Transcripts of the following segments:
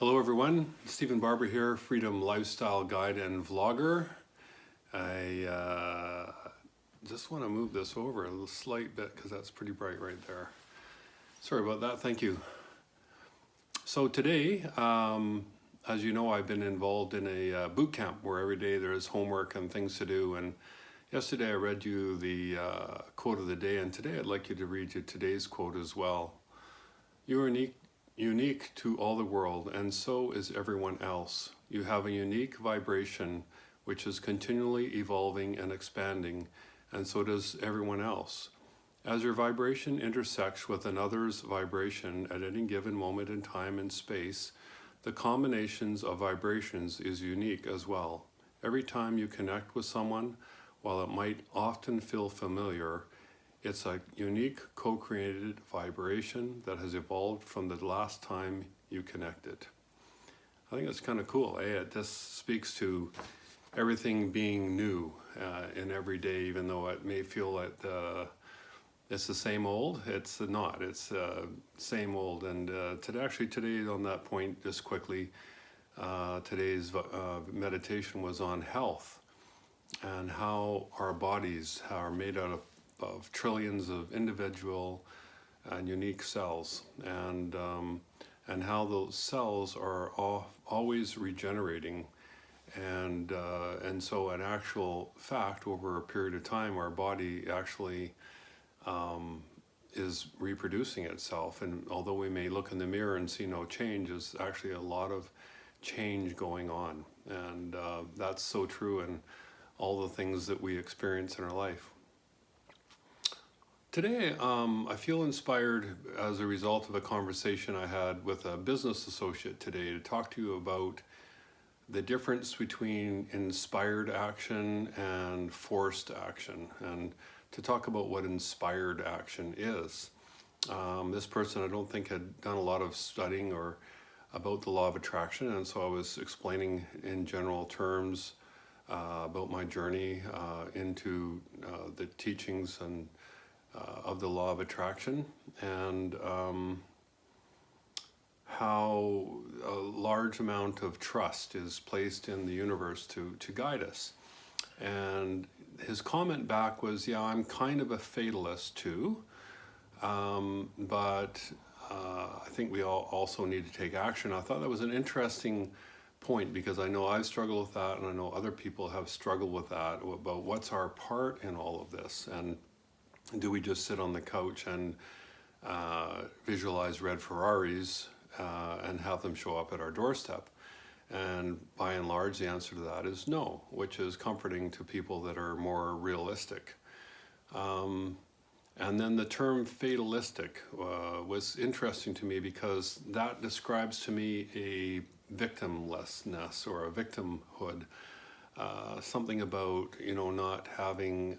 Hello everyone, Stephen Barber here, Freedom Lifestyle Guide and Vlogger. I just want to move this over a little slight bit because that's pretty bright right there. Sorry about that, thank you. So today, as you know, I've been involved in a boot camp where every day there's homework and things to do. And yesterday I read you the quote of the day, and today I'd like you to read you today's quote as well. You are unique to all the world, and so is everyone else. You have a unique vibration which is continually evolving and expanding, and so does everyone else. As your vibration intersects with another's vibration at any given moment in time and space, the combinations of vibrations is unique as well. Every time you connect with someone, while it might often feel familiar, it's a unique co-created vibration that has evolved from the last time you connected. I think it's kind of cool. This speaks to everything being new in every day, even though it may feel that it's the same old. It's not. It's same old. And today on that point, just quickly, today's meditation was on health and how our bodies are made out of trillions of individual and unique cells, and how those cells are always regenerating, and so an actual fact, over a period of time, our body actually is reproducing itself. And although we may look in the mirror and see no change, there's actually a lot of change going on, and that's so true in all the things that we experience in our life. Today, I feel inspired as a result of a conversation I had with a business associate today to talk to you about the difference between inspired action and forced action, and to talk about what inspired action is. This person, I don't think, had done a lot of studying or about the law of attraction, and so I was explaining in general terms about my journey into the teachings and of the law of attraction, and how a large amount of trust is placed in the universe to guide us. And his comment back was, yeah, I'm kind of a fatalist too, but I think we all also need to take action. I thought that was an interesting point, because I know I've struggled with that, and I know other people have struggled with that, about what's our part in all of this. And do we just sit on the couch and visualize red Ferraris and have them show up at our doorstep? And by and large, the answer to that is no, which is comforting to people that are more realistic. And then the term fatalistic was interesting to me, because that describes to me a victimlessness or a victimhood, something about, not having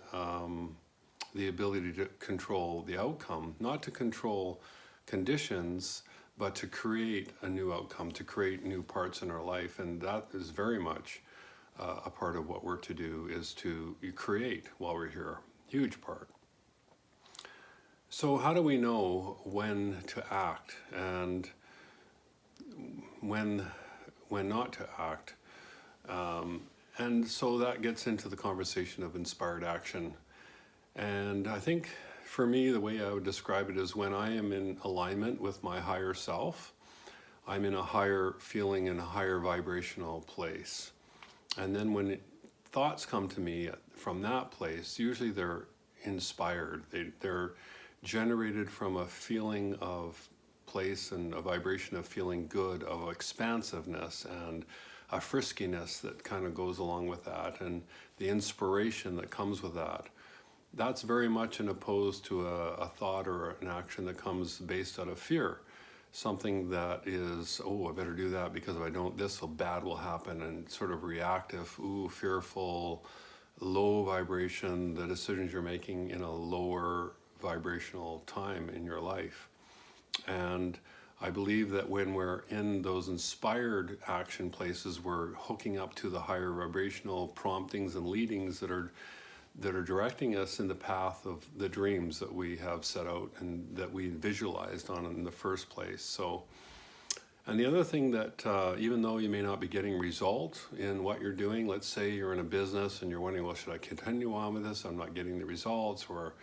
the ability to control the outcome, not to control conditions, but to create a new outcome, to create new parts in our life. And that is very much a part of what we're to do, is to create while we're here. Huge part. So how do we know when to act and when not to act? And so that gets into the conversation of inspired action. And I think for me, the way I would describe it is when I am in alignment with my higher self, I'm in a higher feeling and a higher vibrational place. And then when thoughts come to me from that place, usually they're inspired. They're generated from a feeling of place and a vibration of feeling good, of expansiveness and a friskiness that kind of goes along with that, and the inspiration that comes with that. That's very much in opposed to a thought or an action that comes based out of fear. Something that is, oh, I better do that because if I don't, this bad will happen, and sort of reactive, fearful, low vibration, the decisions you're making in a lower vibrational time in your life. And I believe that when we're in those inspired action places, we're hooking up to the higher vibrational promptings and leadings that are directing us in the path of the dreams that we have set out and that we visualized on in the first place. So And the other thing that even though you may not be getting results in what you're doing, let's say you're in a business and you're wondering, well, should I continue on with this? I'm not getting the results. Or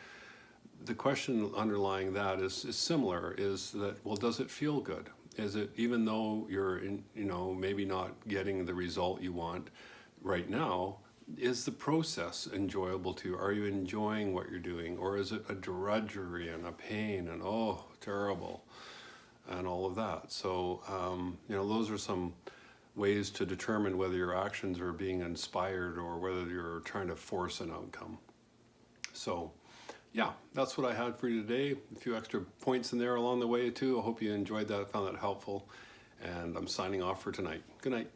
the question underlying that is similar, is that, well, does it feel good? Is it, even though you're in, maybe not getting the result you want right now, is the process enjoyable to you? Are you enjoying what you're doing? Or is it a drudgery and a pain and, oh, terrible, and all of that? So, those are some ways to determine whether your actions are being inspired or whether you're trying to force an outcome. So, yeah, that's what I had for you today. A few extra points in there along the way too. I hope you enjoyed that, found that helpful. And I'm signing off for tonight. Good night.